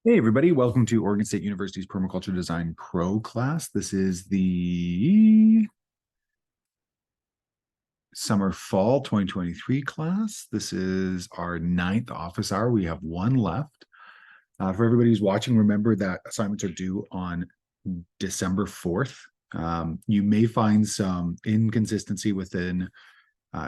Hey everybody, welcome to Oregon State University's Permaculture Design Pro class. This is the summer-fall 2023 class. This is our 9th office hour. We have one left. For everybody who's watching, remember that assignments are due on December 4th. You may find some inconsistency within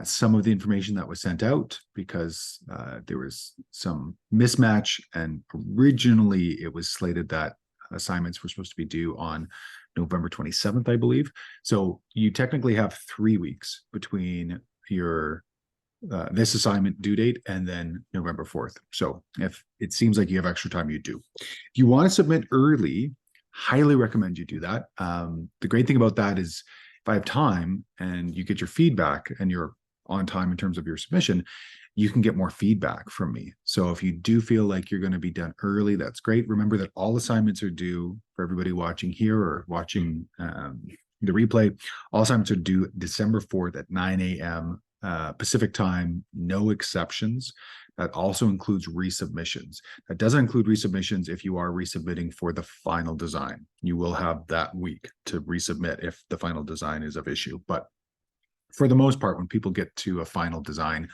some of the information that was sent out because there was some mismatch, and originally it was slated that assignments were supposed to be due on November 27th, I believe. So you technically have 3 weeks between your this assignment due date and then November 4th. So if it seems like you have extra time, you do. If you want to submit early, highly recommend you do that. The great thing about that is if I have time and you get your feedback and you're on time in terms of your submission, you can get more feedback from me. So if you do feel like you're going to be done early, that's great. Remember that all assignments are due for everybody watching here or watching the replay. All assignments are due December 4th at 9 a.m. Pacific time, no exceptions. That also includes resubmissions. That doesn't include resubmissions if you are resubmitting for the final design. You will have that week to resubmit if the final design is of issue. But for the most part, when people get to a final design,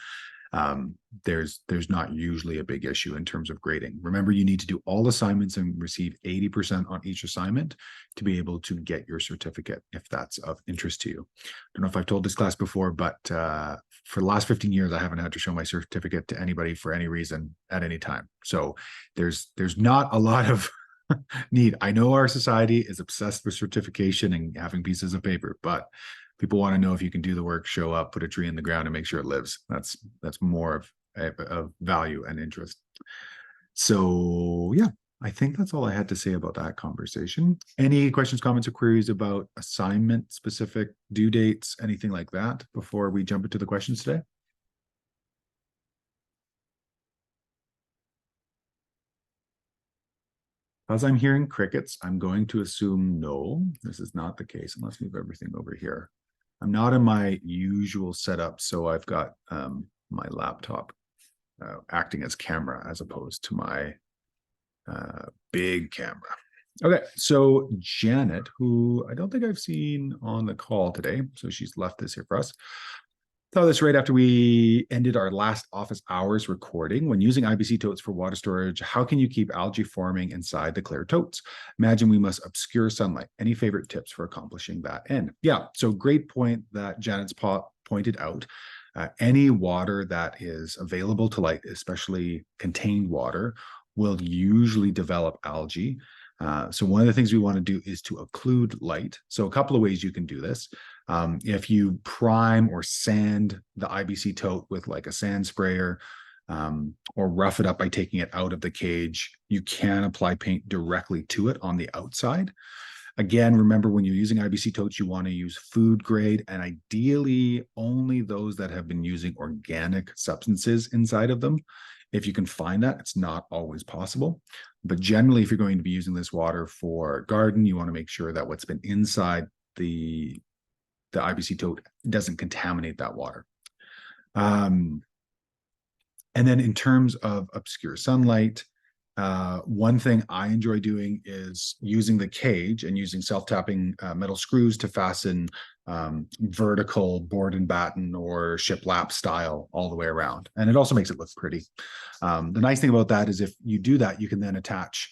there's not usually a big issue in terms of grading. Remember, you need to do all assignments and receive 80% on each assignment to be able to get your certificate, if that's of interest to you. I don't know if I've told this class before, but for the last 15 years, I haven't had to show my certificate to anybody for any reason at any time. So there's not a lot of need. I know our society is obsessed with certification and having pieces of paper, but people want to know if you can do the work, show up, put a tree in the ground, and make sure it lives. That's more of value and interest. So yeah, I think that's all I had to say about that conversation. Any questions, comments, or queries about assignment specific due dates, anything like that before we jump into the questions today? As I'm hearing crickets, I'm going to assume no, this is not the case, and let's move everything over here. I'm not in my usual setup, so I've got my laptop acting as camera as opposed to my big camera. Okay, so Janet, who I don't think I've seen on the call today, so she's left this here for us. Saw this right after we ended our last office hours recording. When using IBC totes for water storage, how can you keep algae forming inside the clear totes? Imagine we must obscure sunlight. Any favorite tips for accomplishing that end? Yeah, so great point that Janet's pointed out. Any water that is available to light, especially contained water, will usually develop algae. So one of the things we want to do is to occlude light. So a couple of ways you can do this. If you prime or sand the IBC tote with like a sand sprayer, or rough it up by taking it out of the cage, you can apply paint directly to it on the outside. Again, remember when you're using IBC totes, you want to use food grade and ideally only those that have been using organic substances inside of them. If you can find that, it's not always possible. But generally, if you're going to be using this water for garden, you want to make sure that what's been inside the IBC tote doesn't contaminate that water. And then in terms of obscure sunlight, one thing I enjoy doing is using the cage and using self-tapping metal screws to fasten vertical board and batten or shiplap style all the way around. And it also makes it look pretty. The nice thing about that is if you do that, you can then attach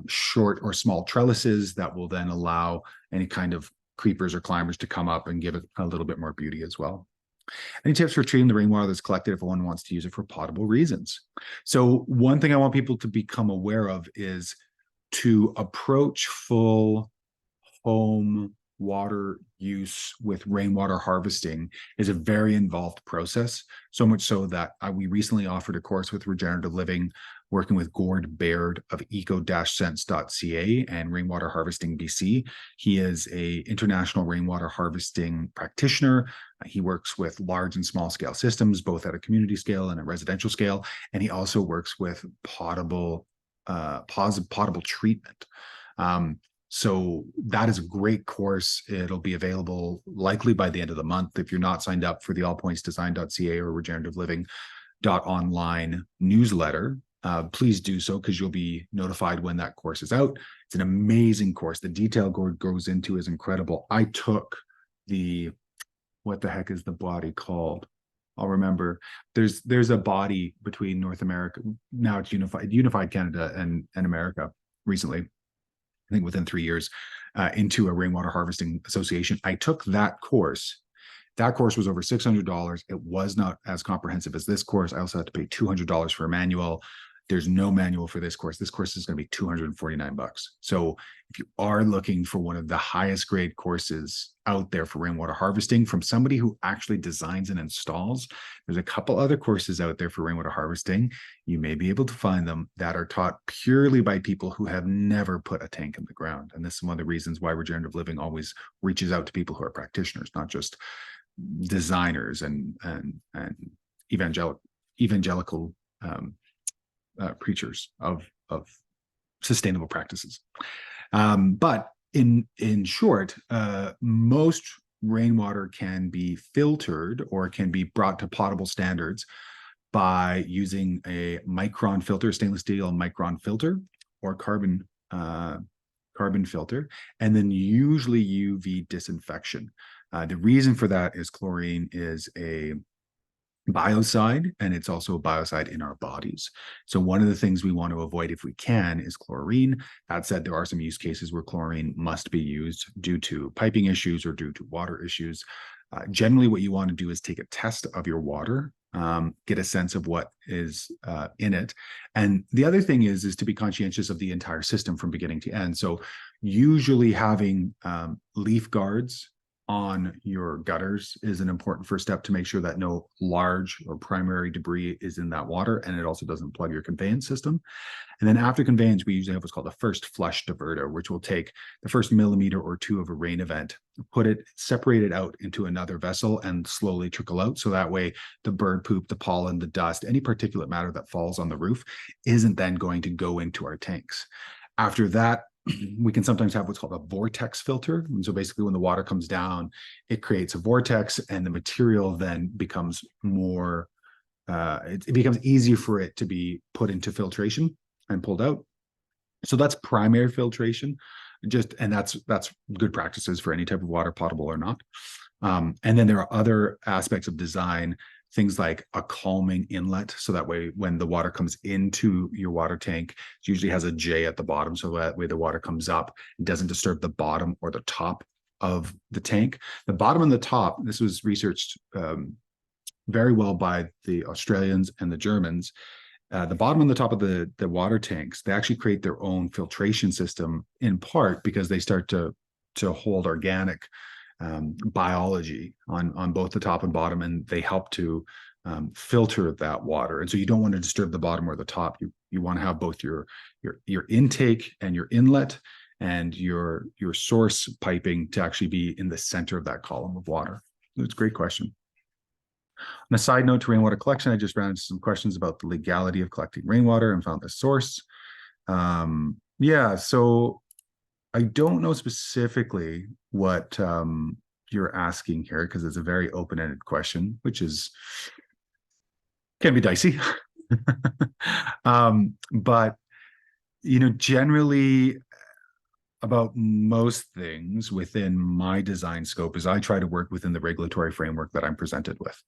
short or small trellises that will then allow any kind of creepers or climbers to come up and give it a little bit more beauty as well. Any tips for treating the rainwater that's collected if one wants to use it for potable reasons? So one thing I want people to become aware of is to approach full home water use with rainwater harvesting is a very involved process, so much so that we recently offered a course with Regenerative Living working with Gord Baird of eco-sense.ca and Rainwater Harvesting BC. He is an international rainwater harvesting practitioner. He works with large and small scale systems, both at a community scale and a residential scale. And he also works with potable treatment. So that is a great course. It'll be available likely by the end of the month. If you're not signed up for the allpointsdesign.ca or regenerative living.online newsletter, please do so, because you'll be notified when that course is out. It's an amazing course. The detail goes into is incredible. I took what the heck is the body called? I'll remember. There's a body between North America, now it's unified Canada and America recently, I think within 3 years, into a rainwater harvesting association. I took that course. That course was over $600. It was not as comprehensive as this course. I also had to pay $200 for a manual. There's no manual for this course. This course is going to be $249. So if you are looking for one of the highest grade courses out there for rainwater harvesting from somebody who actually designs and installs, there's a couple other courses out there for rainwater harvesting. You may be able to find them that are taught purely by people who have never put a tank in the ground. And this is one of the reasons why regenerative living always reaches out to people who are practitioners, not just designers and evangelical preachers of sustainable practices. But in short, most rainwater can be filtered or can be brought to potable standards by using a micron filter, stainless steel micron filter, or carbon filter, and then usually UV disinfection. The reason for that is chlorine is a biocide, and it's also a biocide in our bodies. So one of the things we want to avoid if we can is chlorine. That said, there are some use cases where chlorine must be used due to piping issues or due to water issues. Generally, what you want to do is take a test of your water, get a sense of what is in it. And the other thing is to be conscientious of the entire system from beginning to end. So usually having leaf guards on your gutters is an important first step to make sure that no large or primary debris is in that water, and it also doesn't plug your conveyance system. And then after conveyance, we usually have what's called a first flush diverter, which will take the first millimeter or two of a rain event, separate it out into another vessel and slowly trickle out. So that way the bird poop, the pollen, the dust, any particulate matter that falls on the roof isn't then going to go into our tanks. After that, we can sometimes have what's called a vortex filter. And so basically when the water comes down, it creates a vortex, and the material then becomes more, it becomes easier for it to be put into filtration and pulled out. So that's primary filtration, and that's good practices for any type of water, potable or not. And then there are other aspects of design, things like a calming inlet. So that way, when the water comes into your water tank, it usually has a J at the bottom. So that way the water comes up, it doesn't disturb the bottom or the top of the tank. The bottom and the top, this was researched very well by the Australians and the Germans. The bottom and the top of the water tanks, they actually create their own filtration system, in part because they start to hold organic biology on both the top and bottom, and they help to filter that water. And so you don't want to disturb the bottom or the top. You want to have both your intake and your inlet and your source piping to actually be in the center of that column of water. It's a great question. On a side note to rainwater collection, I just ran into some questions about the legality of collecting rainwater and found the source. Yeah, so I don't know specifically what you're asking here, because it's a very open-ended question, which can be dicey. But generally about most things within my design scope is I try to work within the regulatory framework that I'm presented with.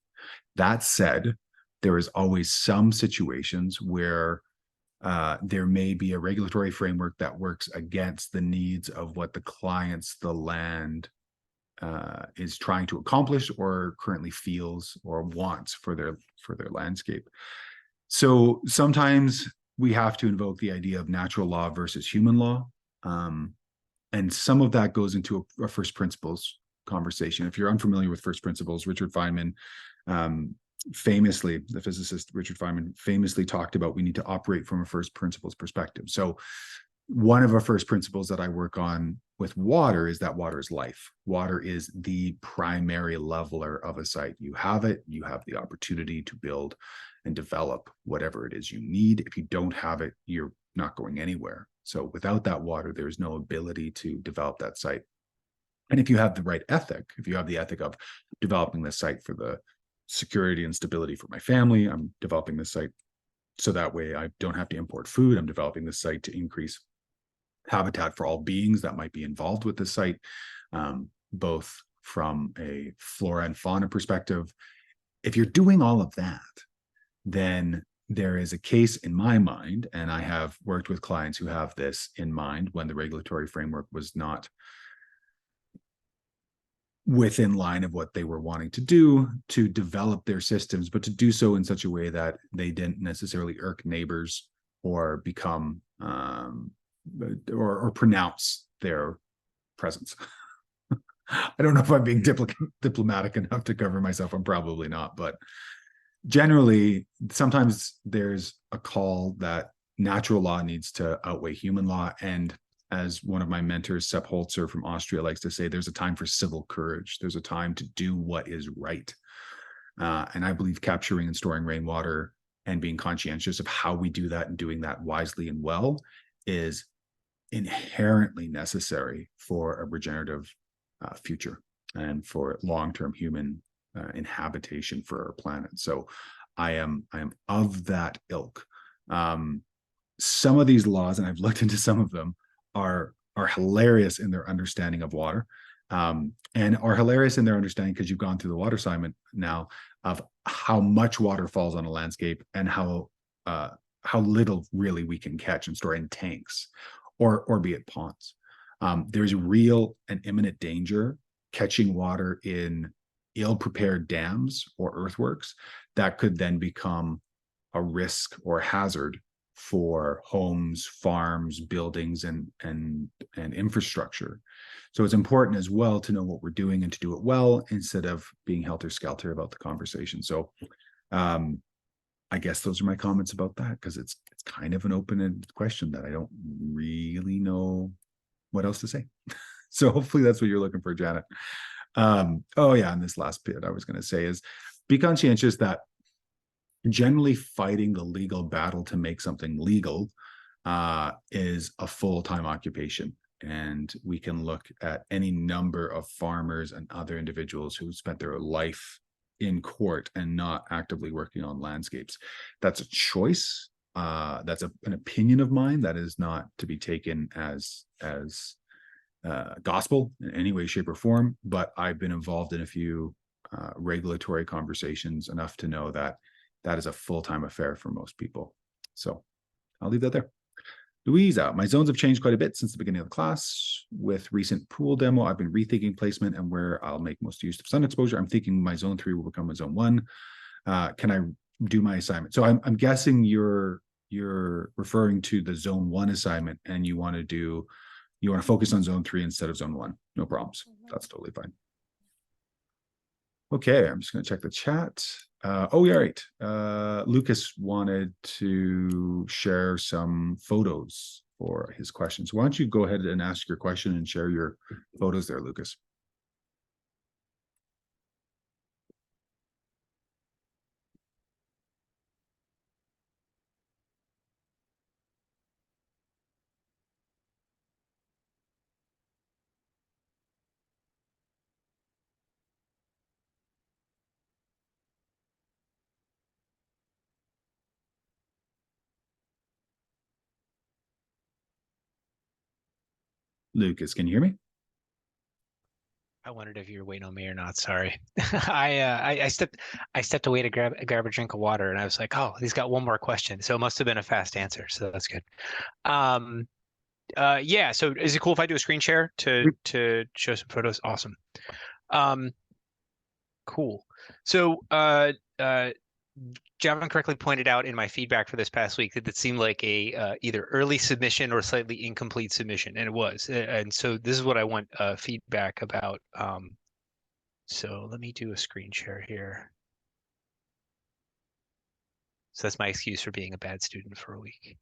That said, there is always some situations where there may be a regulatory framework that works against the needs of what the land is trying to accomplish or currently feels or wants for their landscape. So sometimes we have to invoke the idea of natural law versus human law. And some of that goes into a first principles conversation. If you're unfamiliar with first principles, Richard Feynman famously, the physicist Richard Feynman famously talked about we need to operate from a first principles perspective. So one of our first principles that I work on with water is that water is life. Water is the primary leveler of a site. You have it, you have the opportunity to build and develop whatever it is you need. If you don't have it, you're not going anywhere. So without that water, there's no ability to develop that site. And if you have the right ethic, if you have the ethic of developing this site for the security and stability for my family, I'm developing this site So that way I don't have to import food. I'm developing this site to increase habitat for all beings that might be involved with the site, both from a flora and fauna perspective. If you're doing all of that, then there is a case in my mind, and I have worked with clients who have this in mind when the regulatory framework was not within line of what they were wanting to do to develop their systems, but to do so in such a way that they didn't necessarily irk neighbors or become or pronounce their presence. I don't know if I'm being diplomatic enough to cover myself. I'm probably not, but generally, sometimes there's a call that natural law needs to outweigh human law. And as one of my mentors, Sepp Holzer from Austria, likes to say, there's a time for civil courage. There's a time to do what is right. And I believe capturing and storing rainwater and being conscientious of how we do that and doing that wisely and well is inherently necessary for a regenerative future and for long-term human inhabitation for our planet. So I am of that ilk. Some of these laws, and I've looked into some of them, are hilarious in their understanding of water, and are hilarious in their understanding, because you've gone through the water assignment now, of how much water falls on a landscape and how little really we can catch and store in tanks or be it ponds. There's real and imminent danger catching water in ill-prepared dams or earthworks that could then become a risk or hazard for homes, farms, buildings, and infrastructure. So it's important as well to know what we're doing and to do it well, instead of being helter-skelter about the conversation. So I guess those are my comments about that, because it's kind of an open-ended question that I don't really know what else to say. So hopefully that's what you're looking for, Janet. Oh yeah, and this last bit I was going to say is be conscientious that generally fighting the legal battle to make something legal is a full-time occupation. And we can look at any number of farmers and other individuals who spent their life in court and not actively working on landscapes. That's a choice. That's an opinion of mine that is not to be taken as gospel in any way, shape, or form. But I've been involved in a few regulatory conversations enough to know that that is a full-time affair for most people. So I'll leave that there. Louisa, my zones have changed quite a bit since the beginning of the class. With recent pool demo, I've been rethinking placement and where I'll make most use of sun exposure. I'm thinking my zone 3 will become a zone 1. Can I do my assignment? So I'm guessing you're referring to the zone 1 assignment, and you want to focus on zone 3 instead of zone 1. No problems. That's totally fine. Okay, I'm just going to check the chat. Oh, yeah, right. Lucas wanted to share some photos for his questions. Why don't you go ahead and ask your question and share your photos there, Lucas? Lucas, can you hear me? I wondered if you were waiting on me or not. Sorry. I stepped away to grab a drink of water, and I was like, oh, he's got one more question. So it must have been a fast answer. So that's good. Yeah. So is it cool if I do a screen share to show some photos? Awesome. Cool. So Javon correctly pointed out in my feedback for this past week that it seemed like a either early submission or slightly incomplete submission, and it was. And so this is what I want feedback about. So let me do a screen share here. So that's my excuse for being a bad student for a week.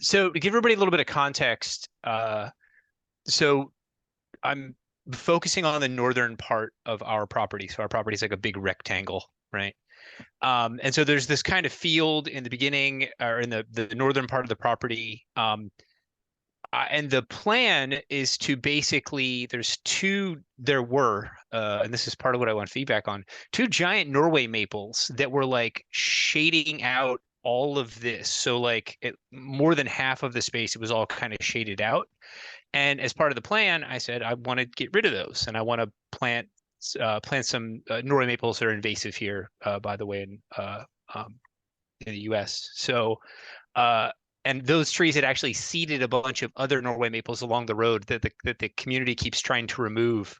So to give everybody a little bit of context, so I'm focusing on the northern part of our property. So our property is like a big rectangle, right? And so there's this kind of field in the beginning, or in the northern part of the property. And the plan is to basically, there were, and this is part of what I want feedback on, two giant Norway maples that were like shading out all of this. So like more than half of the space, it was all kind of shaded out. And as part of the plan, I said, I want to get rid of those and I want to plant some Norway maples that are invasive here, by the way, in the US. So, uh, and those trees had actually seeded a bunch of other Norway maples along the road that the community keeps trying to remove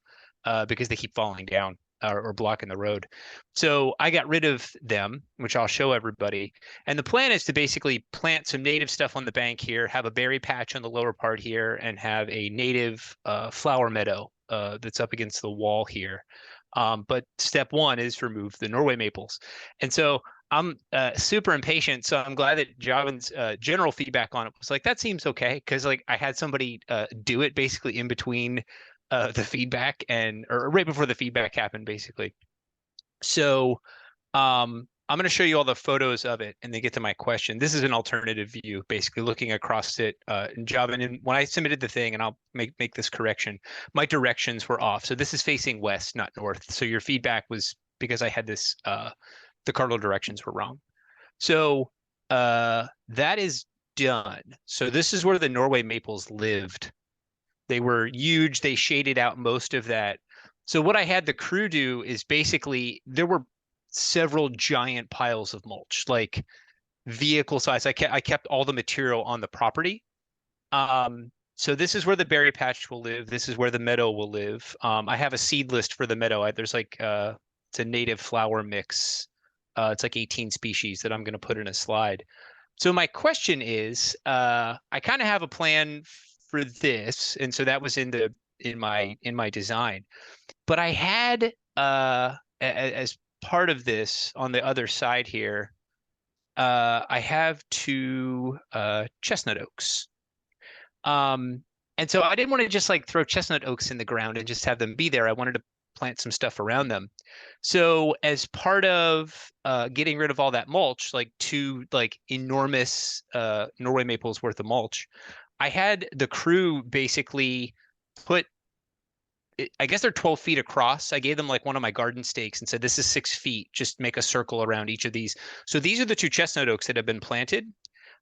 because they keep falling down or blocking the road. So I got rid of them, which I'll show everybody. And the plan is to basically plant some native stuff on the bank here, have a berry patch on the lower part here, and have a native flower meadow that's up against the wall here. But step one is remove the Norway maples. And so I'm super impatient, so I'm glad that Javin's general feedback on it was like, that seems okay, because like I had somebody do it basically in between the feedback or right before the feedback happened, basically. So I'm going to show you all the photos of it and then get to my question. This is an alternative view, basically looking across it in Javin. And when I submitted the thing, and I'll make this correction, my directions were off. So this is facing west, not north. So your feedback was because I had this the cardinal directions were wrong. So that is done. So this is where the Norway maples lived. They were huge. They shaded out most of that. So what I had the crew do is basically there were several giant piles of mulch, like vehicle size. I kept all the material on the property. So this is where the berry patch will live. This is where the meadow will live. I have a seed list for the meadow. There's like it's a native flower mix. It's like 18 species that I'm going to put in a slide. So my question is, I kind of have a plan for this, and so that was in my design. But I had as part of this on the other side here, I have two chestnut oaks. And so I didn't want to just like throw chestnut oaks in the ground and just have them be there. I wanted to plant some stuff around them. So as part of getting rid of all that mulch, like two like enormous Norway maples worth of mulch, I had the crew basically put, I guess they're 12 feet across. I gave them like one of my garden stakes and said, this is 6 feet. Just make a circle around each of these. So these are the two chestnut oaks that have been planted.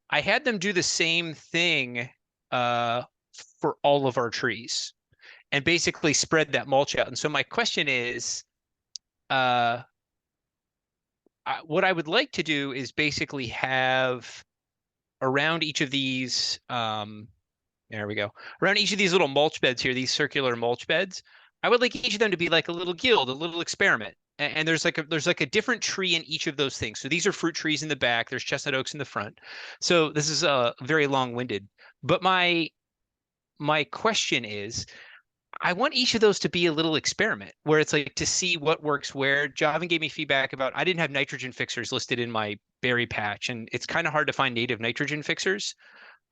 I had them do the same thing uh, for all of our trees and basically spread that mulch out. And so my question is, what I would like to do is basically have around each of these, there we go, around each of these little mulch beds here, these circular mulch beds, I would like each of them to be like a little guild, a little experiment. And there's like a different tree in each of those things. So these are fruit trees in the back. There's chestnut oaks in the front. So this is very long-winded. But my question is, I want each of those to be a little experiment where it's like to see what works where. Javin gave me feedback about I didn't have nitrogen fixers listed in my berry patch, and it's kind of hard to find native nitrogen fixers.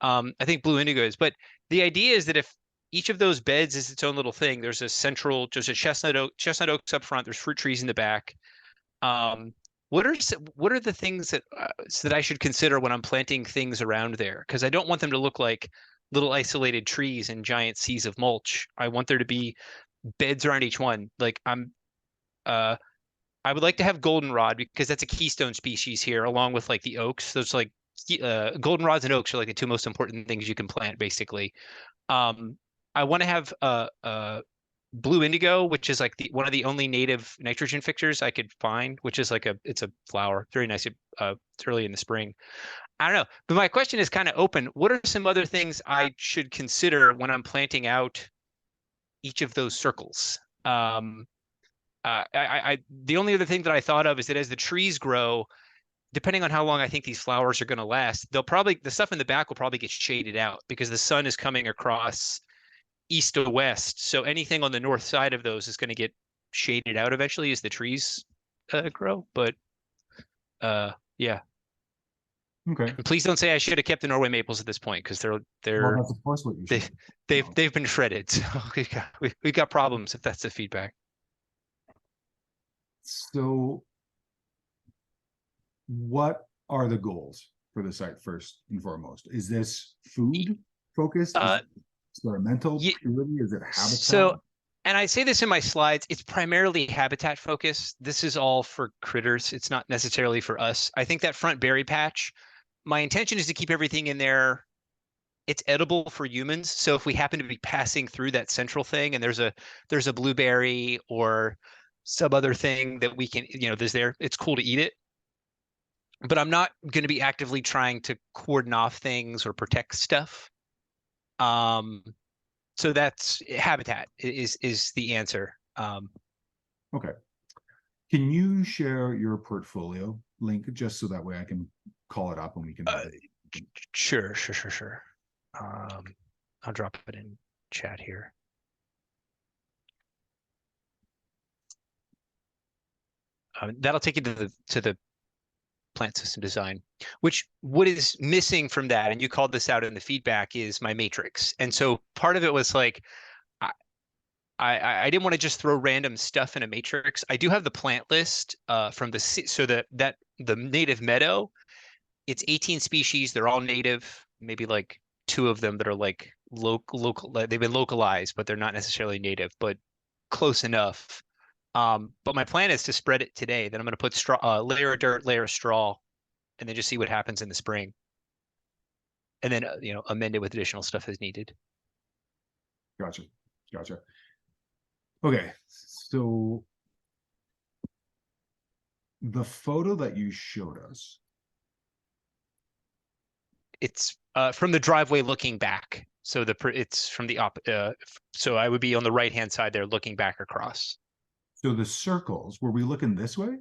I think blue indigo is, but the idea is that if each of those beds is its own little thing, there's a chestnut oaks up front, there's fruit trees in the back. What are the things that I should consider when I'm planting things around there? Because I don't want them to look like little isolated trees and giant seas of mulch. I want there to be beds around each one. Like uh, I would like to have goldenrod because that's a keystone species here, along with like the oaks. Those like goldenrods and oaks are like the two most important things you can plant, basically. I want to have blue indigo, which is like one of the only native nitrogen fixers I could find, which is like it's a flower, very nice. It's early in the spring. I don't know, but my question is kind of open. What are some other things I should consider when I'm planting out each of those circles? The only other thing that I thought of is that as the trees grow, depending on how long I think these flowers are going to last, the stuff in the back will probably get shaded out because the sun is coming across east to west. So anything on the north side of those is going to get shaded out eventually as the trees grow. But yeah. Okay. And please don't say I should have kept the Norway maples at this point because Well, that's of course what you they should. they've been shredded. So we've got problems if that's the feedback. So what are the goals for the site first and foremost? Is this food focused? Is Uh, it experimental ye- purely? Is it habitat? so, and I say this in my slides, it's primarily habitat focused. This is all for critters. It's not necessarily for us. I think that front berry patch, my intention is to keep everything in there. It's edible for humans. So if we happen to be passing through that central thing and there's a blueberry or some other thing that we can, there's there, it's cool to eat it. But I'm not going to be actively trying to cordon off things or protect stuff. Um, so that's habitat is the answer. Okay. Can you share your portfolio link just so that way I can call it up and we can Uh, have it? sure. Um, I'll drop it in chat here. That'll take you to the plant system design, which what is missing from that, and you called this out in the feedback, is my matrix. And so part of it was like, I didn't want to just throw random stuff in a matrix. I do have the plant list from so that the native meadow, it's 18 species. They're all native, maybe like two of them that are like local, they've been localized, but they're not necessarily native, but close enough. But my plan is to spread it today. Then I'm going to put straw, layer of dirt, layer of straw, and then just see what happens in the spring. And then, amend it with additional stuff as needed. Gotcha. Gotcha. Okay. So the photo that you showed us, It's from the driveway looking back. So it's from the so I would be on the right hand side there looking back across. so the circles, were we looking this way?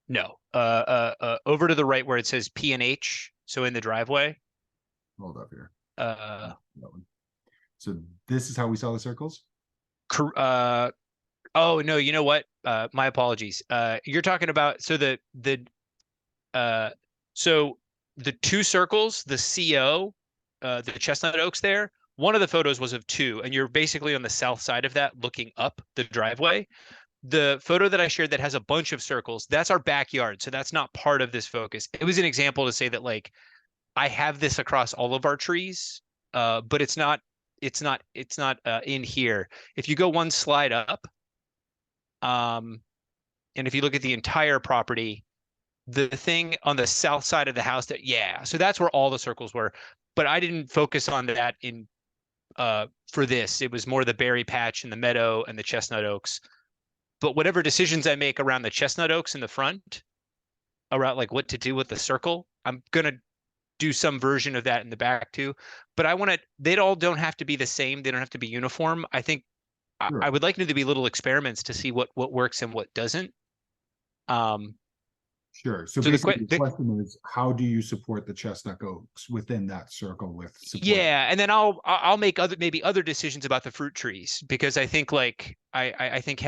No, over to the right where it says P and H. So in the driveway. Hold up here. Uh, That one. So this is how we saw the circles? oh no, you know what? My apologies. You're talking about uh so the two circles, the CO, the chestnut oaks there. One of the photos was of two, and you're basically on the south side of that looking up the driveway. The photo that I shared that has a bunch of circles, that's our backyard. So that's not part of this focus. It was an example to say that like I have this across all of our trees, but it's not in here. If you go one slide up, and if you look at the entire property, the thing on the south side of the house so that's where all the circles were. But I didn't focus on that in for this. It was more the berry patch and the meadow and the chestnut oaks. But whatever decisions I make around the chestnut oaks in the front, around like what to do with the circle, I'm gonna do some version of that in the back too. But they all don't have to be the same. They don't have to be uniform. I think I Sure. would like them to be little experiments to see what works and what doesn't. Um, Sure. So so basically the question is, how do you support the chestnut oaks within that circle with support? yeah, and then I'll make maybe other decisions about the fruit trees, because I think like I think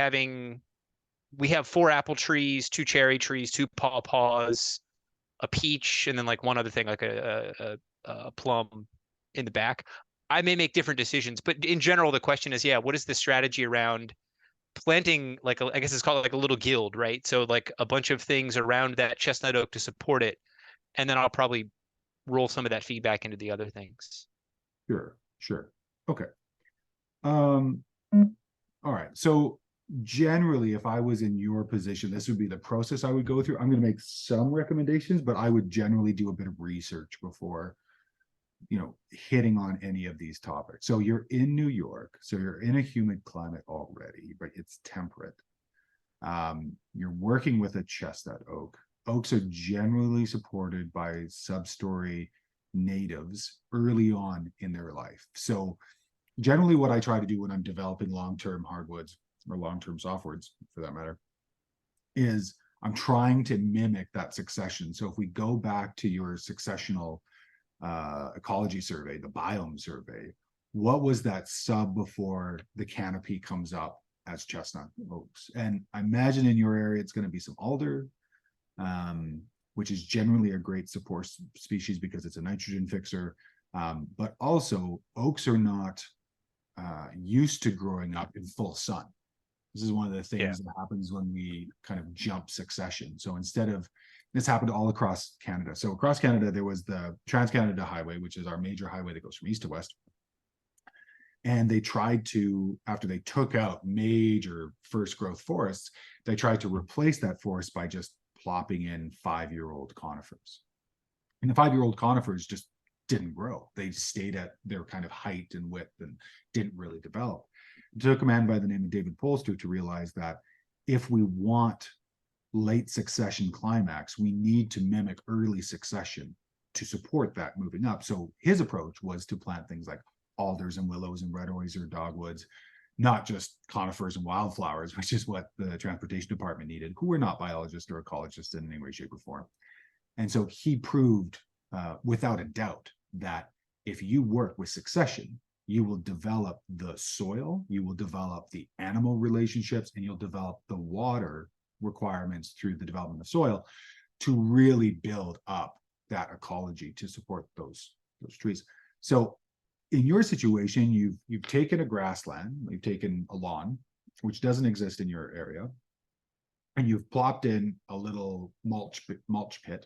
we have 4 apple trees, 2 cherry trees, 2 pawpaws, a peach, and then like one other thing like a plum in the back. I may make different decisions, but in general, the question is, yeah, what is the strategy around planting like I guess it's called like a little guild, right? So like a bunch of things around that chestnut oak to support it, and then I'll probably roll some of that feedback into the other things. Sure. Sure. Okay. Um, all right. So generally, if I was in your position, this would be the process I would go through. I'm going to make some recommendations, but I would generally do a bit of research before, hitting on any of these topics. So you're in New York, so you're in a humid climate already, but it's temperate. You're working with a chestnut oak. Oaks are generally supported by substory natives early on in their life. So generally what I try to do when I'm developing long-term hardwoods or long-term softwoods for that matter is I'm trying to mimic that succession. So if we go back to your successional ecology survey, the biome survey, what was that sub before the canopy comes up as chestnut oaks? And I imagine in your area, it's going to be some alder, which is generally a great support species because it's a nitrogen fixer. But also oaks are not used to growing up in full sun. This is one of the things that happens when we kind of jump succession. So instead of, this happened all across Canada. So across Canada, there was the Trans-Canada Highway, which is our major highway that goes from east to west. And they tried to, after they took out major first growth forests, they tried to replace that forest by just plopping in 5-year-old conifers. And the 5-year-old conifers just didn't grow. They stayed at their kind of height and width and didn't really develop. It took a man by the name of David Polster to realize that if we want late succession climax, we need to mimic early succession to support that moving up. So his approach was to plant things like alders and willows and red osier dogwoods, not just conifers and wildflowers, which is what the transportation department needed, who were not biologists or ecologists in any way, shape, or form. And so he proved without a doubt that if you work with succession, you will develop the soil, you will develop the animal relationships, and you'll develop the water requirements through the development of soil to really build up that ecology to support those trees. So in your situation, you've taken a grassland, you've taken a lawn, which doesn't exist in your area, and you've plopped in a little mulch pit,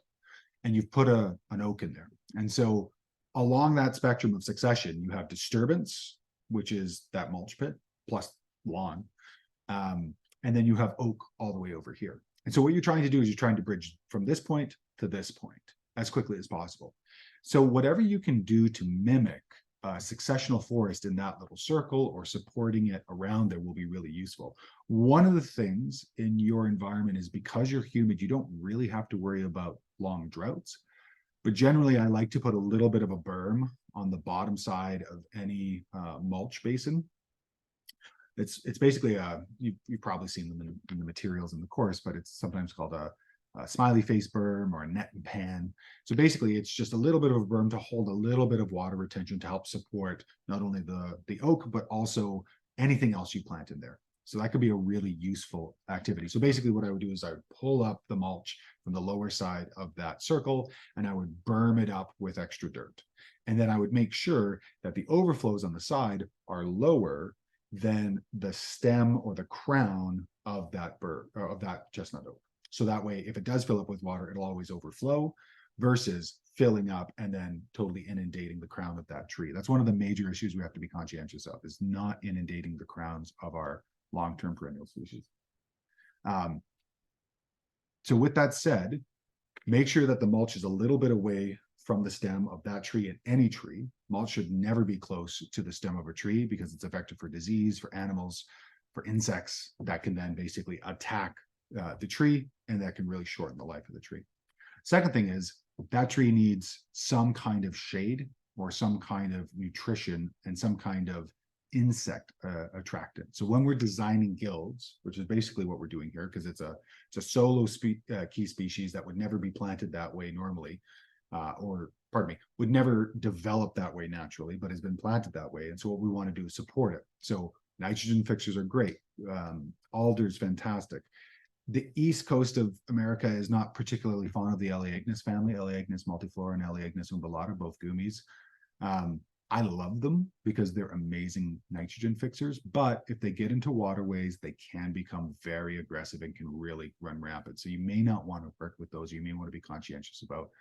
and you've put an oak in there. And so along that spectrum of succession, you have disturbance, which is that mulch pit plus lawn. And then you have oak all the way over here. And so what you're trying to do is you're trying to bridge from this point to this point as quickly as possible. So whatever you can do to mimic a successional forest in that little circle or supporting it around there will be really useful. One of the things in your environment is because you're humid, you don't really have to worry about long droughts. But generally, I like to put a little bit of a berm on the bottom side of any mulch basin. It's basically you've probably seen them in the materials in the course, but it's sometimes called a smiley face berm or a net and pan. So basically, it's just a little bit of a berm to hold a little bit of water retention to help support not only the oak, but also anything else you plant in there. So that could be a really useful activity. So basically what I would do is I would pull up the mulch from the lower side of that circle, and I would berm it up with extra dirt. And then I would make sure that the overflows on the side are lower than the stem or the crown of that of that chestnut oak. So that way, if it does fill up with water, it'll always overflow versus filling up and then totally inundating the crown of that tree. That's one of the major issues we have to be conscientious of, is not inundating the crowns of our long-term perennial species. So with that said, make sure that the mulch is a little bit away from the stem of that tree. In any tree, mulch should never be close to the stem of a tree because it's effective for disease, for animals, for insects that can then basically attack the tree, and that can really shorten the life of the tree. Second thing is that tree needs some kind of shade or some kind of nutrition and some kind of insect attractant. So when we're designing guilds, which is basically what we're doing here, because it's a solo key species that would never be planted that way normally, or pardon me, would never develop that way naturally, but has been planted that way. And so what we want to do is support it. So nitrogen fixers are great. Alder is fantastic. The east coast of America is not particularly fond of the Elaeagnus family, Elaeagnus multiflora and Elaeagnus umbellata, both gummies. I love them because they're amazing nitrogen fixers, but if they get into waterways, they can become very aggressive and can really run rampant. So you may not want to work with those. You may want to be conscientious about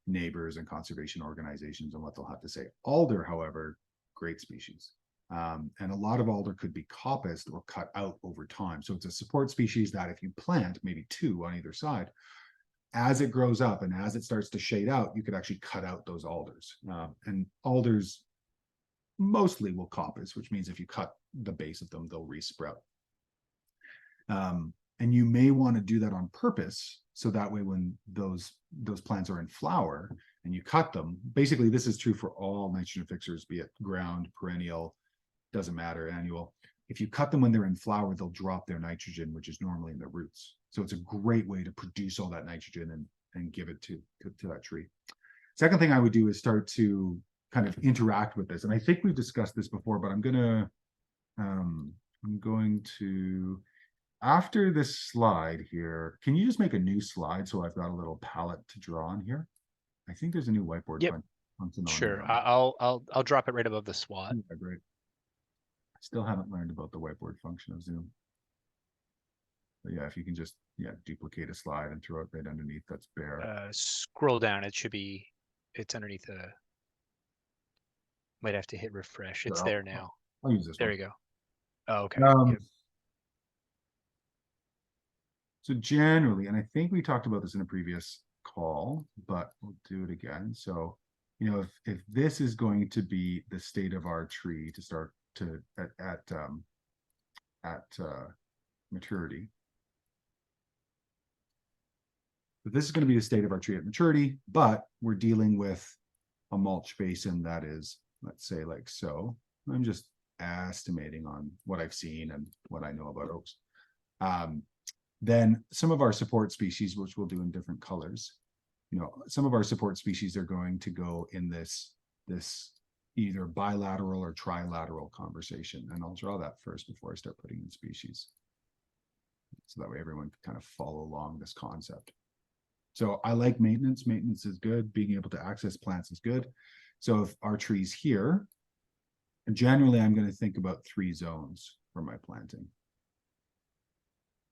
neighbors and conservation organizations and what they'll have to say. Alder, however, great species. And a lot of alder could be coppiced or cut out over time. So it's a support species that if you plant maybe 2 on either side, as it grows up and as it starts to shade out, you could actually cut out those alders. And alders mostly will coppice, which means if you cut the base of them, they'll resprout. And you may want to do that on purpose, so that way when those plants are in flower and you cut them, basically this is true for all nitrogen fixers, be it ground, perennial, doesn't matter, annual. If you cut them when they're in flower, they'll drop their nitrogen, which is normally in their roots. So it's a great way to produce all that nitrogen and give it to that tree. Second thing I would do is start to kind of interact with this. And I think we've discussed this before, but I'm going to, after this slide here, can you just make a new slide so I've got a little palette to draw on here? I think there's a new whiteboard function on Sure. there. I'll drop it right above the SWOT. Yeah, great. I still haven't learned about the whiteboard function of Zoom. But yeah, if you can just duplicate a slide and throw it right underneath, that's bare. Scroll down. It's underneath the. Might have to hit refresh. It's there now. I'll use this There one. you go. Oh, okay. Um, Yep. so generally, and I think we talked about this in a previous call, but we'll do it again. So, if this is going to be the state of our tree to start to at maturity, if this is going to be the state of our tree at maturity, but we're dealing with a mulch basin that is, let's say, like so. I'm just estimating on what I've seen and what I know about oaks. Then some of our support species, which we'll do in different colors, some of our support species are going to go in this either bilateral or trilateral conversation. And I'll draw that first before I start putting in species. So that way everyone can kind of follow along this concept. So I like maintenance. Maintenance is good. Being able to access plants is good. So if our tree's here, and generally I'm going to think about 3 zones for my planting.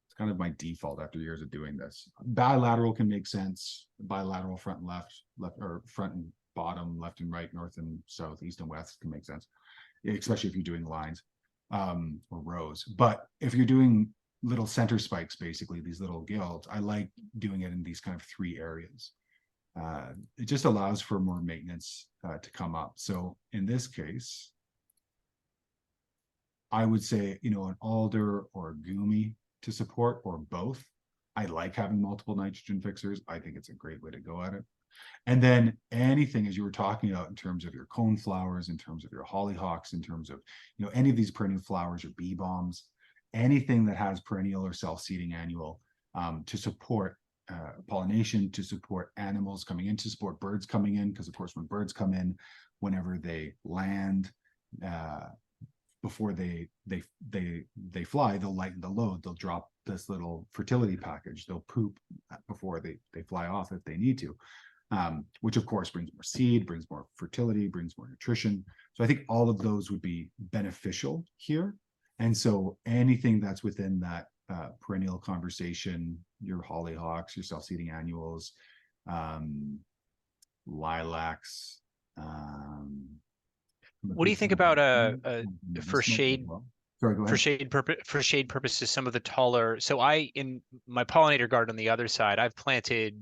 It's kind of my default after years of doing this. Bilateral can make sense. Bilateral front and left or front and bottom, left and right, north and south, east and west can make sense, especially if you're doing lines or rows. But if you're doing little center spikes, basically these little guilds, I like doing it in these kind of 3 areas. It just allows for more maintenance to come up. So in this case, I would say, an alder or a gumi to support, or both. I like having multiple nitrogen fixers. I think it's a great way to go at it. And then anything, as you were talking about, in terms of your cone flowers, in terms of your hollyhocks, in terms of, any of these perennial flowers or bee balms, anything that has perennial or self-seeding annual to support pollination, to support animals coming in, to support birds coming in, because of course when birds come in, whenever they land, before they fly, they'll lighten the load. They'll drop this little fertility package. They'll poop before they fly off if they need to, which of course brings more seed, brings more fertility, brings more nutrition. So I think all of those would be beneficial here. And so anything that's within that perennial conversation, your hollyhocks, your self-seeding annuals, lilacs, What do you think about for shade Sorry, go ahead. for shade purposes, some of the taller? So in my pollinator garden on the other side, I've planted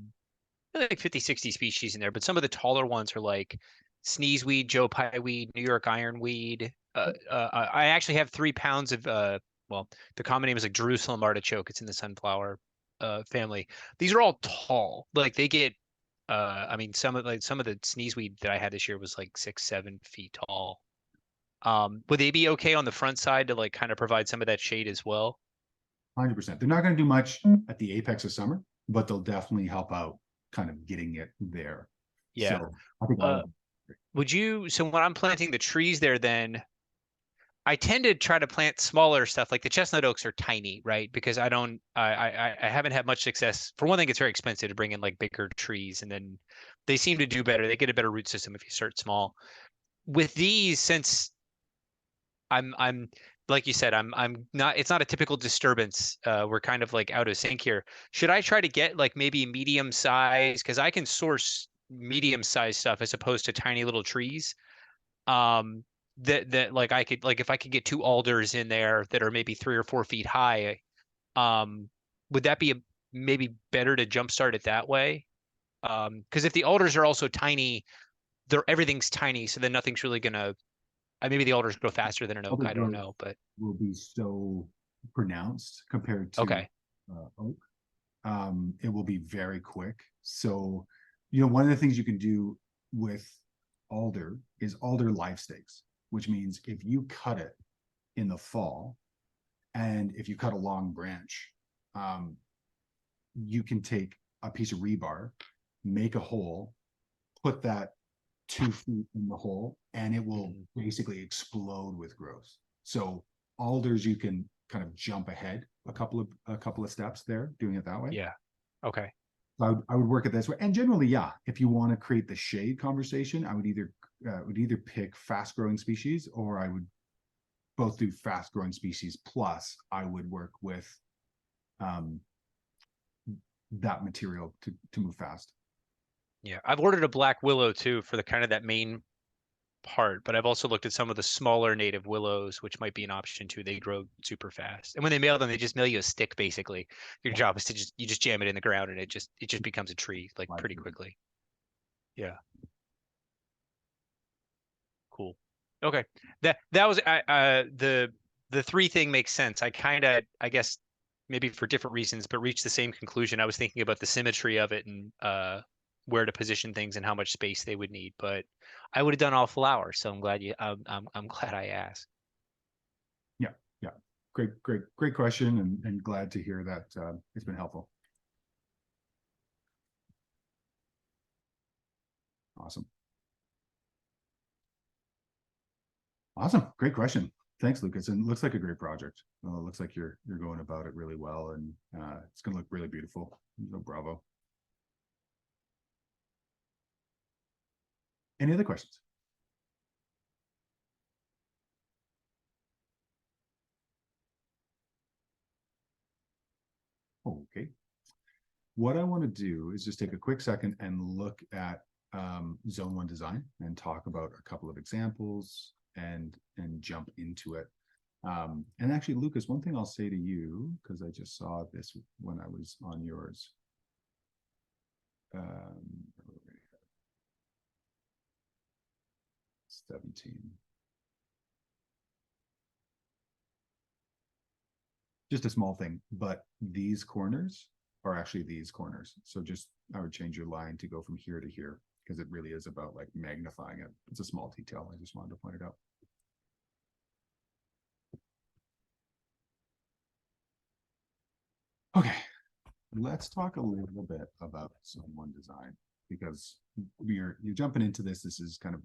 like 50, 60 species in there, but some of the taller ones are like sneezeweed, Joe Pye weed, New York ironweed. I actually have 3 pounds of well, the common name is like Jerusalem artichoke. It's in the sunflower family. These are all tall. Like they get I mean some of the sneezeweed that I had this year was like 6, 7 feet tall. Would they be okay on the front side to like kind of provide some of that shade as well? 100%. They're not going to do much at the apex of summer, but they'll definitely help out kind of getting it there. Yeah. So I think all of them. So when I'm planting the trees there, then I tend to try to plant smaller stuff. Like the chestnut oaks are tiny, right? Because I haven't had much success. For one thing, it's very expensive to bring in like bigger trees, and then they seem to do better. They get a better root system if you start small. With these, since I'm like you said, I'm not. It's not a typical disturbance. We're kind of like out of sync here. Should I try to get like maybe medium size? Because I can source medium size stuff as opposed to tiny little trees. Um, that like I could like if I could get 2 alders in there that are maybe 3 or 4 feet high, um, would that be maybe better to jumpstart it that way? Because if the alders are also tiny, everything's tiny, so then nothing's really gonna. Maybe the alders grow faster than an All oak. the I don't growth know, but will be so pronounced compared to okay. oak. It will be very quick. So, one of the things you can do with alder is alder live stakes, which means if you cut it in the fall, and if you cut a long branch, you can take a piece of rebar, make a hole, put that 2 feet in the hole, and it will basically explode with growth. So alders, you can kind of jump ahead a couple of steps there, doing it that way. Yeah. Okay. So I would work it this way. And generally, yeah, if you want to create the shade conversation, I would either pick fast growing species, or I would both do fast growing species plus I would work with that material to move fast. Yeah. I've ordered a black willow too for the kind of that main part, but I've also looked at some of the smaller native willows, which might be an option too. They grow super fast. And when they mail them, they just mail you a stick basically. Your job is to just jam it in the ground and it just becomes a tree like pretty quickly. Yeah. Cool. Okay. That was the three thing makes sense. I kind of, I guess maybe for different reasons, but reached the same conclusion. I was thinking about the symmetry of it and where to position things and how much space they would need, but I would have done all flowers, so I'm glad I'm glad I asked. Yeah, yeah. Great question, and glad to hear that it's been helpful. Awesome. Awesome. Great question. Thanks, Lucas. And it looks like a great project. Well, it looks like you're going about it really well, and it's going to look really beautiful. So bravo. Any other questions? Okay. What I want to do is just take a quick second and look at Zone 1 design and talk about a couple of examples and jump into it. And actually, Lucas, one thing I'll say to you, because I just saw this when I was on yours. 17. Just a small thing, but these corners are actually these corners. So just, I would change your line to go from here to here, because it really is about like magnifying it. It's a small detail. I just wanted to point it out. Okay, let's talk a little bit about Zone 1 design, because you're jumping into this. This is kind of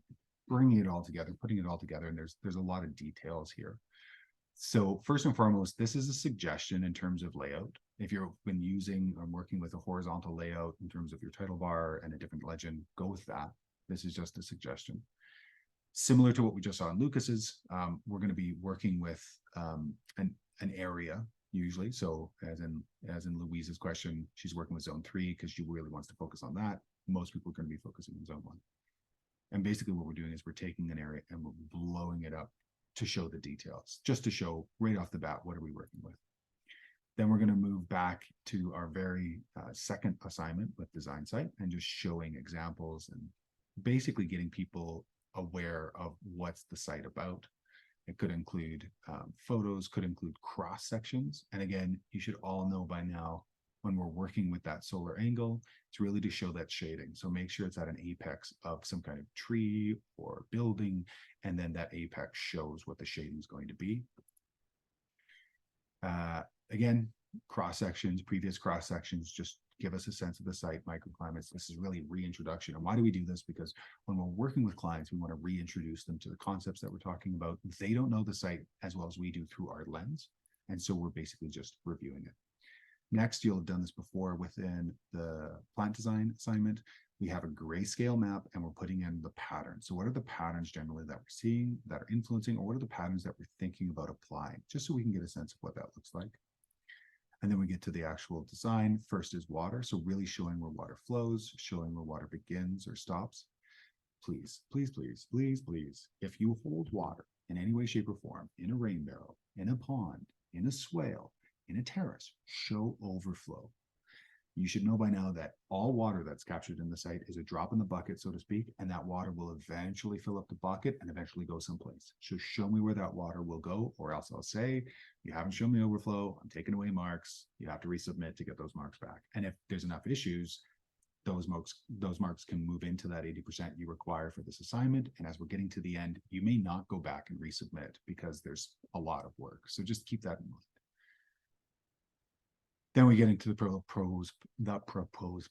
bringing it all together, putting it all together, and there's a lot of details here. So first and foremost, this is a suggestion in terms of layout. If you've been using or working with a horizontal layout in terms of your title bar and a different legend, go with that. This is just a suggestion. Similar to what we just saw in Lucas's, we're going to be working with an area usually. So as in Louise's question, she's working with Zone 3 because she really wants to focus on that. Most people are going to be focusing on Zone 1. And basically what we're doing is we're taking an area and we're blowing it up to show the details, just to show right off the bat, what are we working with? Then we're going to move back to our very second assignment with Design Site and just showing examples and basically getting people aware of what's the site about. It could include photos, could include cross sections. And again, you should all know by now, when we're working with that solar angle, it's really to show that shading. So make sure it's at an apex of some kind of tree or building, and then that apex shows what the shading is going to be. Again, cross sections, previous cross sections, just give us a sense of the site, microclimates. This is really reintroduction. And why do we do this? Because when we're working with clients, we want to reintroduce them to the concepts that we're talking about. They don't know the site as well as we do through our lens. And so we're basically just reviewing it. Next, you'll have done this before within the plant design assignment. We have a grayscale map and we're putting in the patterns. So what are the patterns generally that we're seeing that are influencing, or what are the patterns that we're thinking about applying, just so we can get a sense of what that looks like. And then we get to the actual design. First is water. So really showing where water flows, showing where water begins or stops. Please, please, please, please, please, if you hold water in any way, shape, or form, in a rain barrel, in a pond, in a swale, in a terrace, show overflow. You should know by now that all water that's captured in the site is a drop in the bucket, so to speak, and that water will eventually fill up the bucket and eventually go someplace. So show me where that water will go, or else I'll say, you haven't shown me overflow, I'm taking away marks, you have to resubmit to get those marks back. And if there's enough issues, those marks can move into that 80% you require for this assignment. And as we're getting to the end, you may not go back and resubmit because there's a lot of work. So just keep that in mind. Then we get into the proposed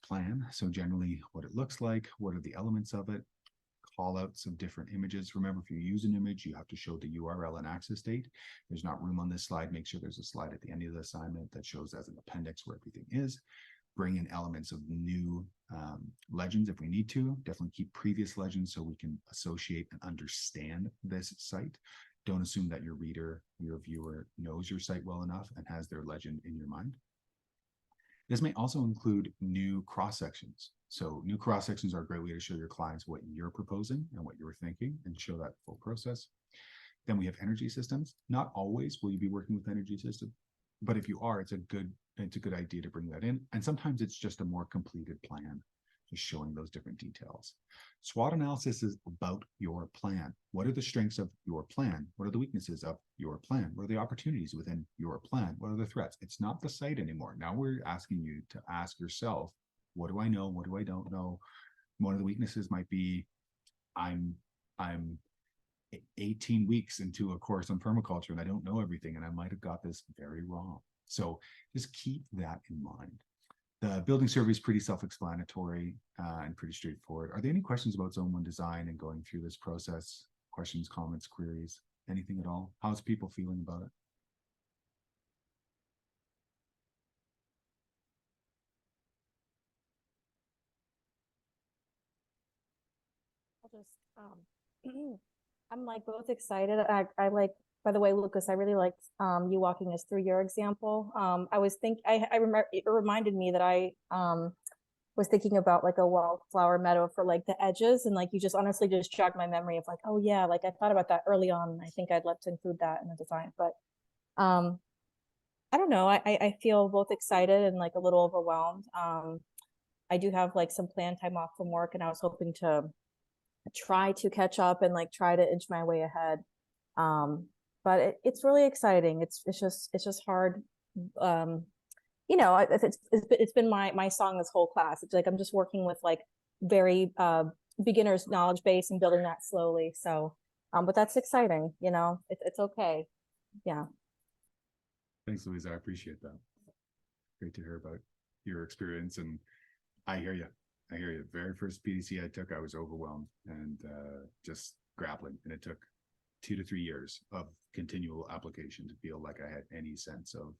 plan. So generally what it looks like, what are the elements of it, call outs of different images. Remember, if you use an image, you have to show the URL and access date. There's not room on this slide. Make sure there's a slide at the end of the assignment that shows as an appendix where everything is. Bring in elements of new legends if we need to. Definitely keep previous legends so we can associate and understand this site. Don't assume that your reader, your viewer knows your site well enough and has their legend in your mind. This may also include new cross sections. So new cross sections are a great way to show your clients what you're proposing and what you're thinking and show that full process. Then we have energy systems. Not always will you be working with energy system, but if you are, it's a good idea to bring that in. And sometimes it's just a more completed plan, just showing those different details. SWOT analysis is about your plan. What are the strengths of your plan? What are the weaknesses of your plan? What are the opportunities within your plan? What are the threats? It's not the site anymore. Now we're asking you to ask yourself, what do I know? What do I don't know? One of the weaknesses might be I'm 18 weeks into a course on permaculture and I don't know everything and I might have got this very wrong. So just keep that in mind. The building survey is pretty self-explanatory and pretty straightforward. Are there any questions about Zone 1 design and going through this process? Questions, comments, queries, anything at all? How's people feeling about it? I'll just I'm like both excited. I like, by the way, Lucas, I really liked you walking us through your example. I was I remember it reminded me that I was thinking about like a wildflower meadow for like the edges, and like you just honestly just jogged my memory of like, oh yeah, like I thought about that early on, and I think I'd love to include that in the design. But I don't know. I feel both excited and like a little overwhelmed. I do have like some planned time off from work, and I was hoping to try to catch up and like try to inch my way ahead. But it's really exciting. It's just hard. You know, it's been my song this whole class. It's like I'm just working with like very beginner's knowledge base and building that slowly. So, but that's exciting. You know, it's okay. Yeah. Thanks, Louisa. I appreciate that. Great to hear about your experience, and I hear you. I hear you. The very first PDC I took, I was overwhelmed and just grappling, and it took 2 to 3 years of continual application to feel like I had any sense of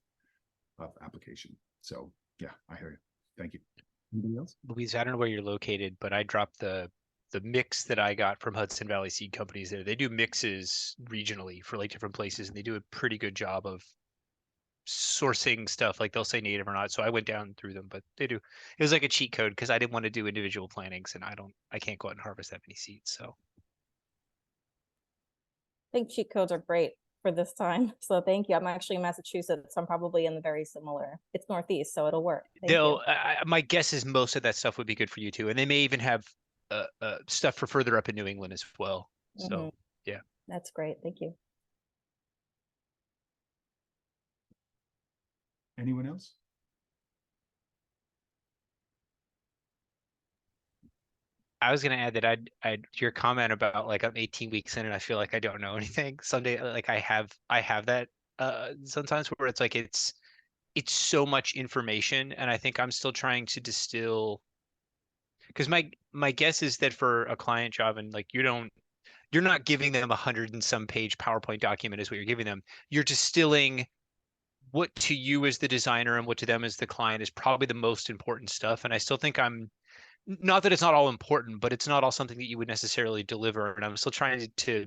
application. So yeah, I hear you. Thank you. Anybody else? Louise, I don't know where you're located, but I dropped the mix that I got from Hudson Valley Seed Companies there. They do mixes regionally for like different places, and they do a pretty good job of sourcing stuff. Like they'll say native or not. So I went down through them, but they do. It was like a cheat code because I didn't want to do individual plantings, and I can't go out and harvest that many seeds. So I think cheat codes are great for this time. So thank you. I'm actually in Massachusetts. I'm probably in the very similar. It's Northeast, so it'll work. Thank you. my guess is most of that stuff would be good for you too, and they may even have stuff for further up in New England as well. So yeah, That's great. Thank you. Anyone else? I was gonna add that I'd your comment about like I'm 18 weeks in and I feel like I don't know anything. Someday, like I have that sometimes where it's like it's so much information, and I think I'm still trying to distill. Because my guess is that for a client job, and like you're not giving them 100 and some page PowerPoint document is what you're giving them. You're distilling what to you as the designer and what to them as the client is probably the most important stuff. And I still think I'm not that it's not all important, but it's not all something that you would necessarily deliver. And I'm still trying to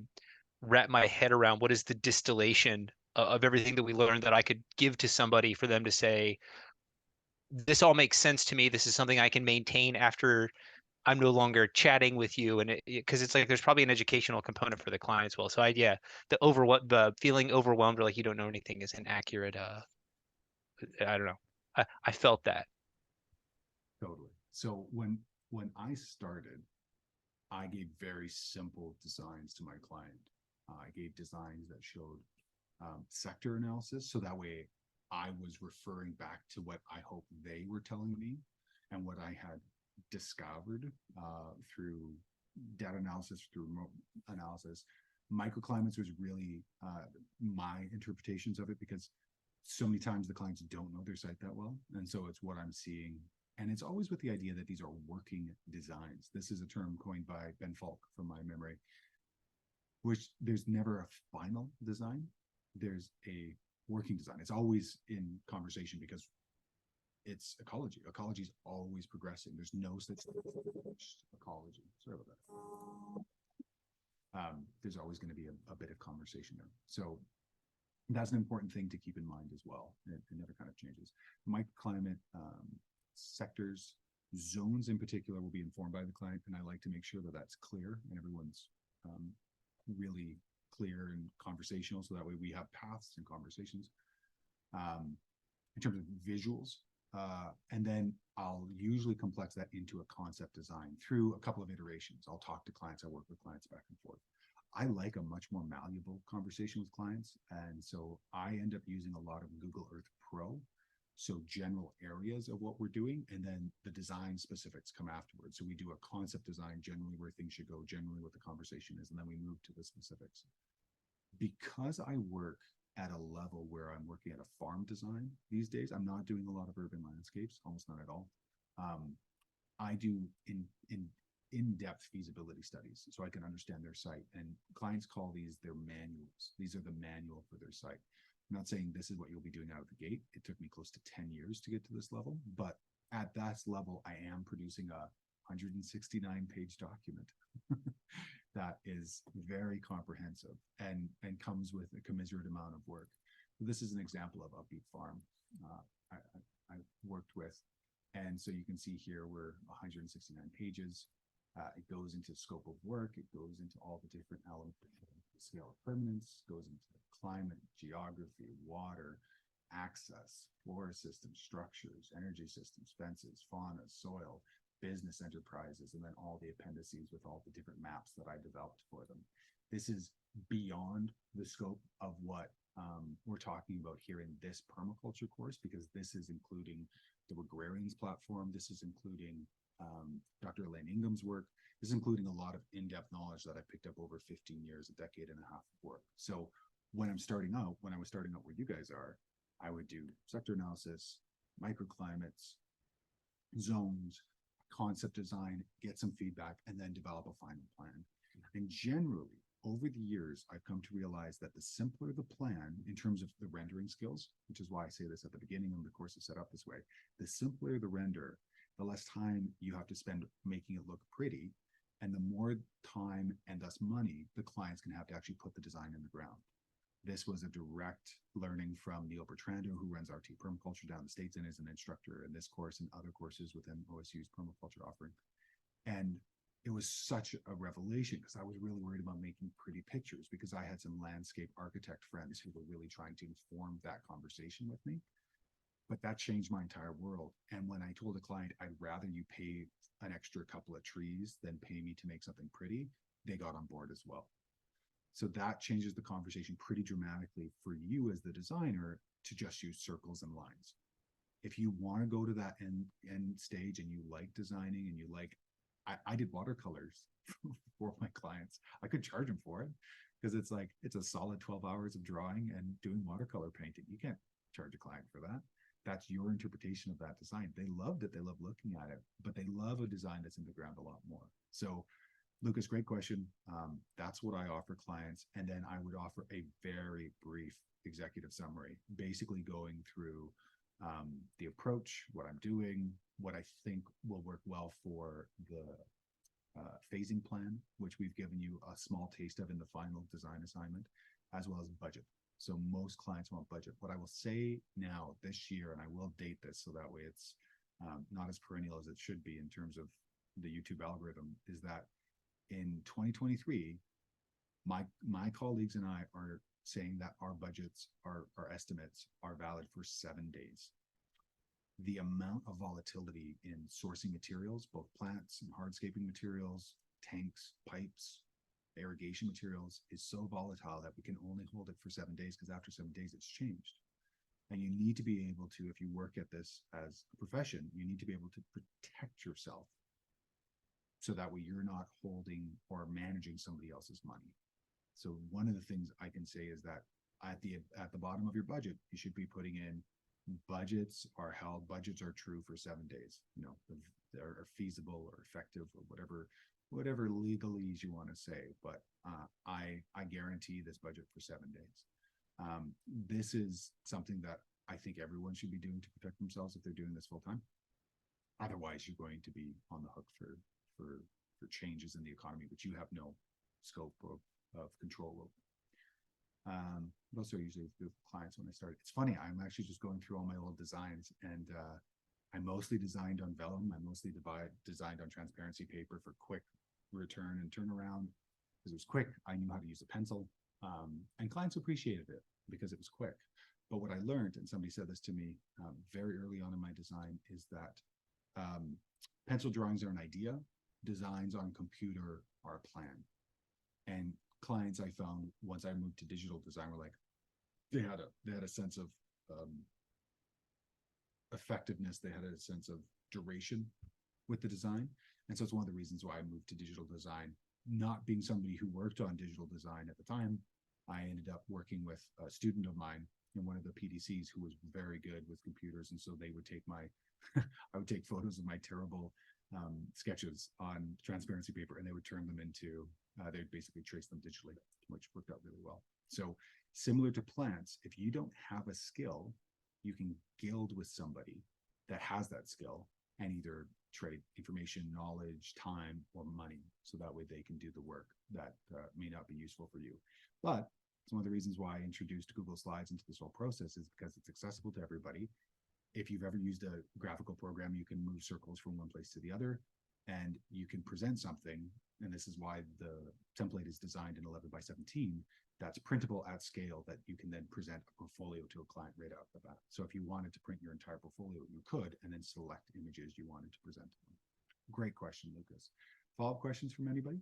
wrap my head around what is the distillation of everything that we learned that I could give to somebody for them to say, this all makes sense to me. This is something I can maintain after I'm no longer chatting with you. And because it's like there's probably an educational component for the client as well. So the feeling overwhelmed or like you don't know anything is an accurate I don't know. I felt that. Totally. So when I started, I gave very simple designs to my client. I gave designs that showed sector analysis, so that way I was referring back to what I hope they were telling me and what I had discovered through data analysis, through remote analysis. Microclimates was really my interpretations of it, because so many times the clients don't know their site that well, and so it's what I'm seeing. And it's always with the idea that these are working designs. This is a term coined by Ben Falk from my memory, which there's never a final design. There's a working design. It's always in conversation because it's ecology. Ecology is always progressing. There's no such thing as ecology. Sorry about that. There's always going to be a bit of conversation there. So that's an important thing to keep in mind as well. It never kind of changes. Microclimate sectors, Zones in particular will be informed by the client, and I like to make sure that that's clear and everyone's really clear and conversational, so that way we have paths and conversations. In terms of visuals, and then I'll usually complex that into a concept design through a couple of iterations. I'll talk to clients, I work with clients back and forth. I like a much more malleable conversation with clients, and so I end up using a lot of Google Earth Pro. So general areas of what we're doing, and then the design specifics come afterwards. So we do a concept design, generally where things should go, generally what the conversation is, and then we move to the specifics. Because I work at a level where I'm working at a farm design these days, I'm not doing a lot of urban landscapes, almost not at all. I do in-depth feasibility studies, so I can understand their site, and clients call these their manuals. These are the manual for their site. I'm not saying this is what you'll be doing out of the gate. It took me close to 10 years to get to this level, but at that level, I am producing a 169-page document that is very comprehensive and comes with a commiserate amount of work. This is an example of Upbeat Farm I worked with. And so you can see here we're 169 pages. It goes into scope of work. It goes into all the different elements, the scale of permanence, goes into climate, geography, water, access, forest systems, structures, energy systems, fences, fauna, soil, business enterprises, and then all the appendices with all the different maps that I developed for them. This is beyond the scope of what we're talking about here in this permaculture course, because this is including the Agrarians platform. This is including Dr. Elaine Ingham's work. This is including a lot of in-depth knowledge that I picked up over 15 years, a decade and a half of work. So when I was starting out where you guys are, I would do sector analysis, microclimates, zones, concept design, get some feedback, and then develop a final plan. And generally, over the years, I've come to realize that the simpler the plan in terms of the rendering skills, which is why I say this at the beginning when the course is set up this way, the simpler the render, the less time you have to spend making it look pretty, and the more time and thus money the clients can have to actually put the design in the ground. This was a direct learning from Neil Bertrando, who runs RT Permaculture down in the States and is an instructor in this course and other courses within OSU's permaculture offering. And it was such a revelation, because I was really worried about making pretty pictures, because I had some landscape architect friends who were really trying to inform that conversation with me. But that changed my entire world. And when I told a client, I'd rather you pay an extra couple of trees than pay me to make something pretty, they got on board as well. So that changes the conversation pretty dramatically for you as the designer to just use circles and lines. If you want to go to that end stage and you like designing and you like, I did watercolors for my clients. I could charge them for it, because it's like, it's a solid 12 hours of drawing and doing watercolor painting. You can't charge a client for that. That's your interpretation of that design. They loved it. They love looking at it, but they love a design that's in the ground a lot more. So Lucas, great question. That's what I offer clients. And then I would offer a very brief executive summary, basically going through the approach, what I'm doing, what I think will work well for the phasing plan, which we've given you a small taste of in the final design assignment, as well as budget. So most clients want budget. What I will say now this year, and I will date this so that way it's not as perennial as it should be in terms of the YouTube algorithm, is that in 2023, my colleagues and I are saying that our budgets, our estimates are valid for 7 days. The amount of volatility in sourcing materials, both plants and hardscaping materials, tanks, pipes, irrigation materials, is so volatile that we can only hold it for 7 days, because after 7 days it's changed. And you need to be able to, if you work at this as a profession, you need to be able to protect yourself, so that way you're not holding or managing somebody else's money. So one of the things I can say is that at the bottom of your budget, you should be putting in budgets are held, budgets are true for 7 days. You know, they're feasible or effective or whatever legalese you want to say. But I guarantee this budget for 7 days. This is something that I think everyone should be doing to protect themselves if they're doing this full time. Otherwise, you're going to be on the hook for changes in the economy, which you have no scope of control over. Also, usually with clients when I start, it's funny, I'm actually just going through all my old designs, and I mostly designed on vellum. I mostly designed on transparency paper for quick return and turnaround because it was quick. I knew how to use a pencil, and clients appreciated it because it was quick. But what I learned, and somebody said this to me very early on in my design, is that pencil drawings are an idea, designs on computer are a plan. And clients I found once I moved to digital design were like, they had a sense of effectiveness. They had a sense of duration with the design. And so it's one of the reasons why I moved to digital design. Not being somebody who worked on digital design at the time, I ended up working with a student of mine in one of the PDCs who was very good with computers. And so they would take my, I would take photos of my terrible sketches on transparency paper, and they would turn them into, they'd basically trace them digitally, which worked out really well. So similar to plants, if you don't have a skill, you can guild with somebody that has that skill and either trade information, knowledge, time, or money. So that way they can do the work that may not be useful for you. But it's one of the reasons why I introduced Google Slides into this whole process, is because it's accessible to everybody. If you've ever used a graphical program, you can move circles from one place to the other, and you can present something. And this is why the template is designed in 11 by 17. That's printable at scale, that you can then present a portfolio to a client right off the bat. So if you wanted to print your entire portfolio, you could, and then select images you wanted to present to them. Great question, Lucas. Follow-up questions from anybody?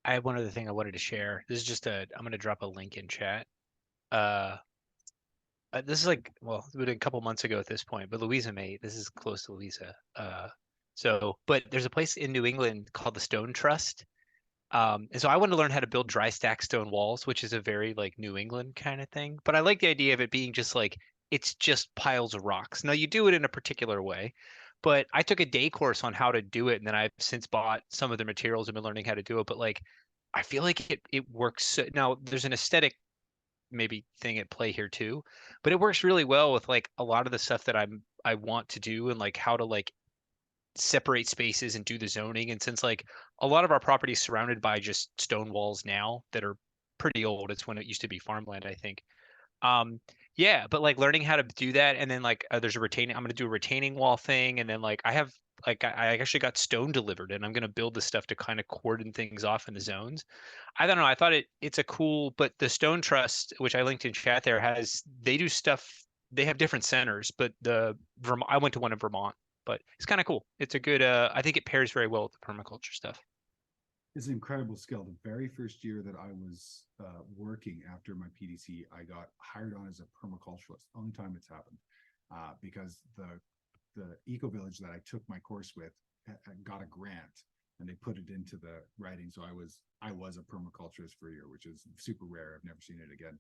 I have one other thing I wanted to share. This is just I'm going to drop a link in chat. Uh, this is like, well, it was a couple months ago at this point, but Louisa this is close to Louisa. But there's a place in New England called the Stone Trust. And so I want to learn how to build dry stack stone walls, which is a very like New England kind of thing. But I like the idea of it being just like, it's just piles of rocks. Now you do it in a particular way, but I took a day course on how to do it. And then I've since bought some of the materials and been learning how to do it. But like, I feel like it works. Now there's an aesthetic maybe thing at play here too, but it works really well with like a lot of the stuff that I want to do, and like how to like separate spaces and do the zoning. And since like a lot of our property is surrounded by just stone walls now that are pretty old, it's when it used to be farmland, I think. Yeah, but like learning how to do that, and then like there's a retaining. I'm gonna do a retaining wall thing, and then like I have like I actually got stone delivered, and I'm gonna build the stuff to kind of cordon things off in the zones. I don't know. I thought it's a cool, but the Stone Trust, which I linked in chat there, they do stuff. They have different centers, but I went to one in Vermont, but it's kind of cool. It's a good. I think it pairs very well with the permaculture stuff. It's an incredible skill. The very first year that I was working after my PDC, I got hired on as a permaculturalist. Only time it's happened, because the eco village that I took my course with got a grant, and they put it into the writing. So I was a permaculturist for a year, which is super rare. I've never seen it again.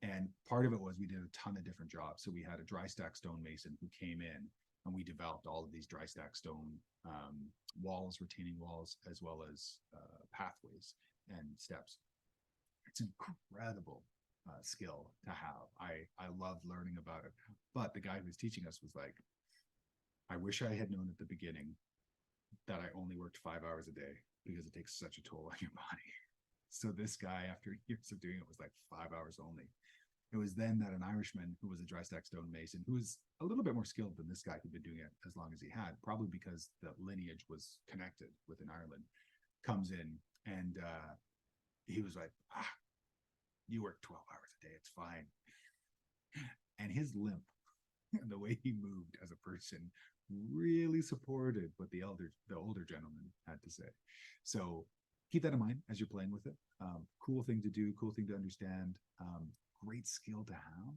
And part of it was we did a ton of different jobs. So we had a dry stack stonemason who came in, and we developed all of these dry stack stone walls, retaining walls, as well as pathways and steps. It's an incredible skill to have. I love learning about it. But the guy who was teaching us was like, I wish I had known at the beginning that I only worked 5 hours a day, because it takes such a toll on your body. So this guy, after years of doing it, was like 5 hours only. It was then that an Irishman who was a dry stack stone mason, who was a little bit more skilled than this guy who'd been doing it as long as he had, probably because the lineage was connected within Ireland, comes in, and he was like, you work 12 hours a day, it's fine. And his limp and the way he moved as a person really supported what the older gentleman had to say. So keep that in mind as you're playing with it. Cool thing to do, cool thing to understand, great skill to have,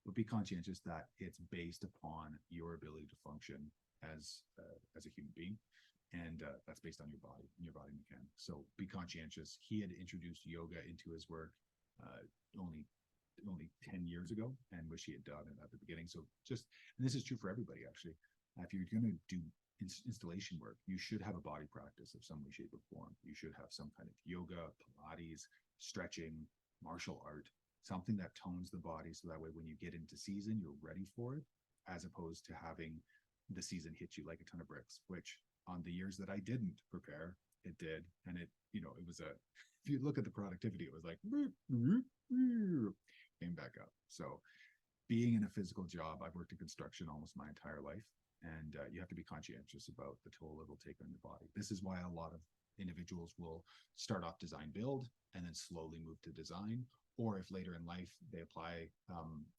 but be conscientious that it's based upon your ability to function as a human being, and that's based on your body and your body mechanics. So be conscientious. He had introduced yoga into his work only 10 years ago, and wish he had done it at the beginning. So just, and this is true for everybody actually, if you're going to do installation work, you should have a body practice of some way, shape, or form. You should have some kind of yoga, Pilates, stretching, martial art, something that tones the body, so that way when you get into season, you're ready for it, as opposed to having the season hit you like a ton of bricks, which on the years that I didn't prepare, it did. And it, it was if you look at the productivity, it was like, came back up. So being in a physical job, I've worked in construction almost my entire life. And you have to be conscientious about the toll it will take on your body. This is why a lot of individuals will start off design build and then slowly move to design. Or if later in life they apply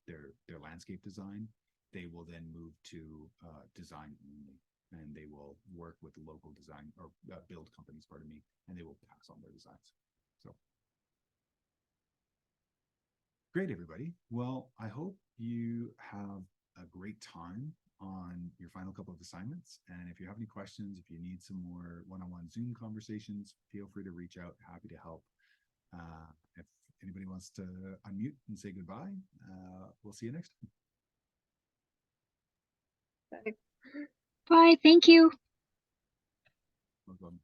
their landscape design, they will then move to design only, and they will work with local design or build companies, pardon me, and they will pass on their designs. So great, everybody. Well, I hope you have a great time on your final couple of assignments. And if you have any questions, if you need some more one-on-one Zoom conversations, feel free to reach out. Happy to help. If anybody wants to unmute and say goodbye, we'll see you next time. Bye. Thank you. Welcome.